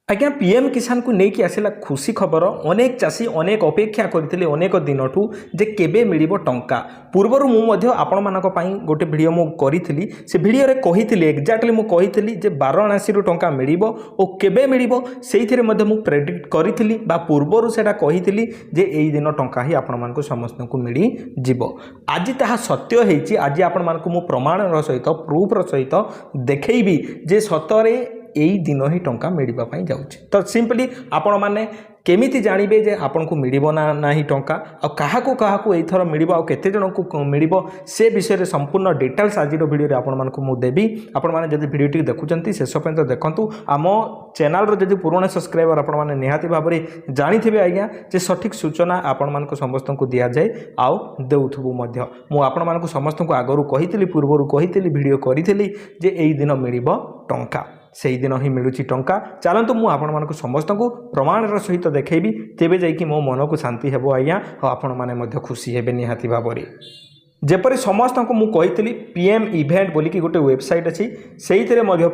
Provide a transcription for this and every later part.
आज्ञा पीएम किसान को लेकिन आसला खुशी खबर अनेक चाषी अनेक अपेक्षा करते अनेक दिन ठू जे केबे मिलिबो टंका पूर्वर मुझे आपण मानक गोटे वीडियो मु करी से वीडियो रे कही एक्जाक्टली मु कही जे वाराणसी टंका मिलिबो ओ केबे मिलिबो सेइथिरे मध्ये मु प्रेडिक्ट करी बा पूर्वर सेटा कही जे एई दिन टंका ही आपण मानक समस्त को मिली जिवो आज ताहा सत्य हेछि। आज आपण मानक मु प्रमाण सहित प्रूफ सहित देखैबी जे सतरे यही दिन ही टंका मिलवा जाऊँगी। तो सिंपली आपण मैंने केमिति जानबे जे आपन को मिलिबो ना नाही टंका आ काहाकू काहाकू एथर मिलिबो आ केते जन को मिलिबो से विषय रे संपूर्ण डिटेल्स आज वीडियो रे आपण मान को मु देबी। आपण माने जदि वीडियो टी देखुचंती शेष पर्यंत देखंतु आम चैनल रो जदि पुराना सब्सक्राइबर आपण माने निहाती भाबरे जानिथिबे आज्ञा जे सठिक सूचना आपण मान को समस्त को दिया जाए आउ देउथबु मध्य मु आपण मान को समस्त को आगरु कहितली पूर्वरु कहितली वीडियो करितली जे एई दिन मिलिबो टंका से दिन ही मिलूँ टंका। चलतु मुझे आपण मानक समस्त को प्रमाण सहित देखी तेबे जाइए मो मन को शांति हेबो आज्ञा और आपण माने खुशी हेबे निहाती भाबरे। जेपरी समस्त को मुझे कही पीएम इवेंट बोलिकी गोटे वेबसाइट अच्छी से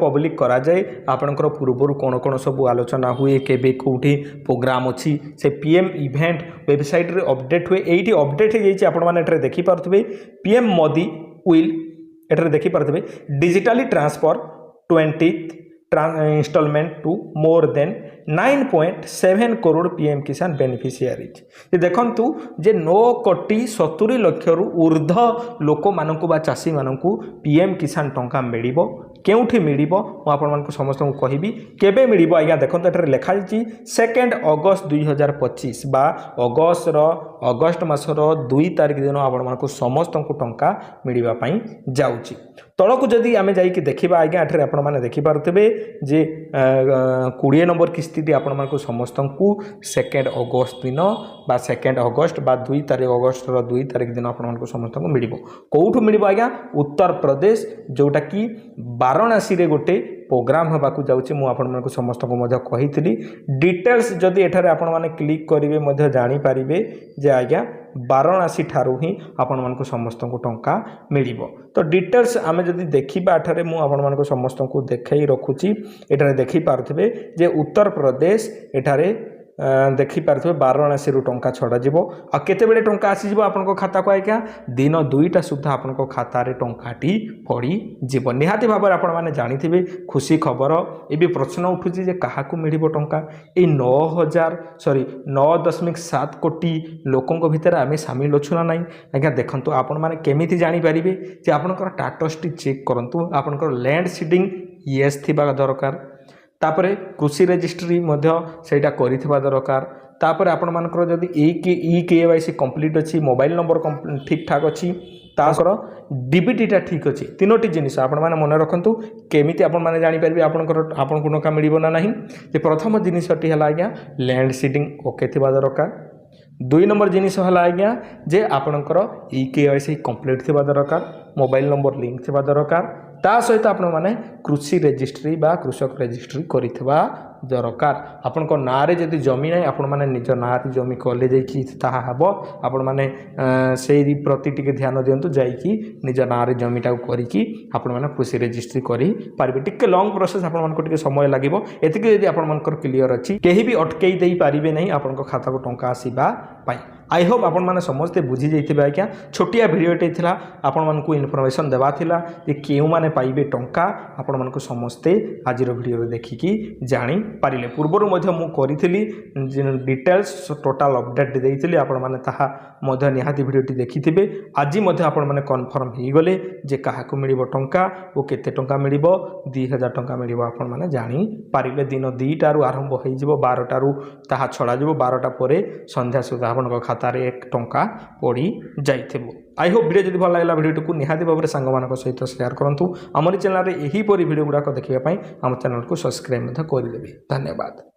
पब्लिक करा जाए आपणकर पूर्वर कौन कौन सब आलोचना हुए केबे कौटी प्रोग्राम अच्छी से पीएम इवेंट वेबसाइट रे अपडेट हुए ये अपडेट हो जाए आपण मैंने देखिपे पीएम मोदी विल एठारे देखिपे digitally transfer 20th instalment to more than 9.7 crore PM Kisan beneficiaries देखु जे 9,70,00,000 रु ऊर्ध लोक मानक बा चाषी मानक पीएम किसान टंका मिलिबो केउठी मिलिबो आपण समस्त को कहबी केबे मिलिबो आज्ञा देखंतु एठारे लिखा जायछि 2 अगस्त 2025 बा अगस्त मासर 2 तारिख दिन आपण समस्त को टंका मिलिबा पई जाउछि। तलकू जदि आमे जाइकी देखिबा आज्ञा एठारे आपण माने देखि पारुथिबे जे 20 नंबर किस्ती आपण मानक समस्त को 2 अगस्त दिन बा 2 अगस्त बा 2 तारिख अगस्त 2 तारिख दिन आपण मानक समस्त को मिलिबो कोउठु मिलिबो आज्ञा उत्तर प्रदेश जोटा कि वाराणसी रे गोटे प्रोग्राम होबाकू जाउछि। मु आपण मानक समस्त को मध्य कहितली डिटेल्स जदि एठारे आपण माने क्लिक करिवे मध्य जानि पारिबे जे आज्ञा वाराणसी ठारू ही आपण मानक समस्त को टंका मिलिबो। तो डिटेल्स आमे जदि देखिबा एठारे मु आपण मानक समस्त को देखै रखुछि एठारे देखि पारुथिबे जे उत्तर प्रदेश एठारे देखि पार्थे वाराणसी टंका छड़ा जीवो आ केते बेले टंका आसी जीवो आपन खाता को आज्ञा दिन 2टा सुधा आपन खाता रे टंकाटी पड़ी जीवो निहाती भाव आपण माने जानिथिबे खुशी खबर। ए प्रश्न उठुची जे काहाकू मिलिबो टंका ए 9.7 कोटी लोकंक भितर आमे शामिल अछु ना नहीं आज्ञा देखंतु आपण माने केमिति जानि परिबे जे आपनकर टाटस टी चेक करंतु आपनकर लैंड सीडिंग यस थिबा दरकार तापरे कृषि रजिस्ट्री सेटा करिथिबा दरकार तापरे आपण मानकर जदि ई केवाईसी कंप्लीट अच्छी मोबाइल नंबर ठीक ठाक अच्छी ताकर डीबीटीटा ठीक अच्छी तीनोटी जिनिस आपण माने मन रखंतु केमिति आपण माने जानि परबे आपन को टंका मिलिबो ना नहीं। जे प्रथम जिनिसटी हला आज्ञा लैंड सीडिंग ओके थिबा दरकार 2 नंबर जिनिस हला आज्ञा जे आपणकर ई केवाईसी कंप्लीट थिबा दरकार मोबाइल नंबर लिंक थिबा दरकार ता सहित आपण माने कृषि रजिस्ट्री बा कृषक रजिस्ट्री करिथबा दरकार आपण को ना रे जदि जमी नै आपण माने निज ना रे जमी कले जाई कि ताहा हबो आपण माने सेही प्रति टिके ध्यान दियंतु जाई कि निज ना रे जमीटा करी कि आपण माने कृषि रजिस्ट्री करी पारबे टिके लॉन्ग प्रोसेस आपण मान को टिके समय लागिवो एतिके जदि आपण मानकर क्लियर अछि केही भी अटकेई देई पारिबे नहीं आपण को खाता को टंका आसीबा पाई। आई होप आपण माने समस्ते बुझी जाइथिबे आज्ञा छोटिया वीडियोटे थिला आपण मान को इन्फॉर्मेशन देबा थिला जे केउ माने पाइबे टंका आपण मान को समस्ते आजिर वीडियो रे देखिकी जानि पारिले पूर्वर मध्य मु करिथिली डिटेल्स टोटल अपडेट देइथिली आपण माने ताहा मध्य निहाती वीडियोटी देखिथिबे आज मध्य आपण माने कन्फर्म हे गले जे काहाकू मिलिबो टंका ओ केते टंका मिलिबो 2000 टंका मिलिबो आपण माने जानि पारिले दिन 2टा रु आरंभ होई जिवो 12टा रु ताहा छडा जिवो 12टा परे संध्या सुधा आपण को खाता रे 1 टंका पड़ी जाइथिबो। आई होप वीडियो जदि भल लागला वीडियो को निहाती भाव में सांग मान सहित शेयर करंतु। हमर चैनल रे एही परी वीडियो गुडा देखिबा पई हम चैनल को सब्सक्राइब करदेबे। धन्यवाद।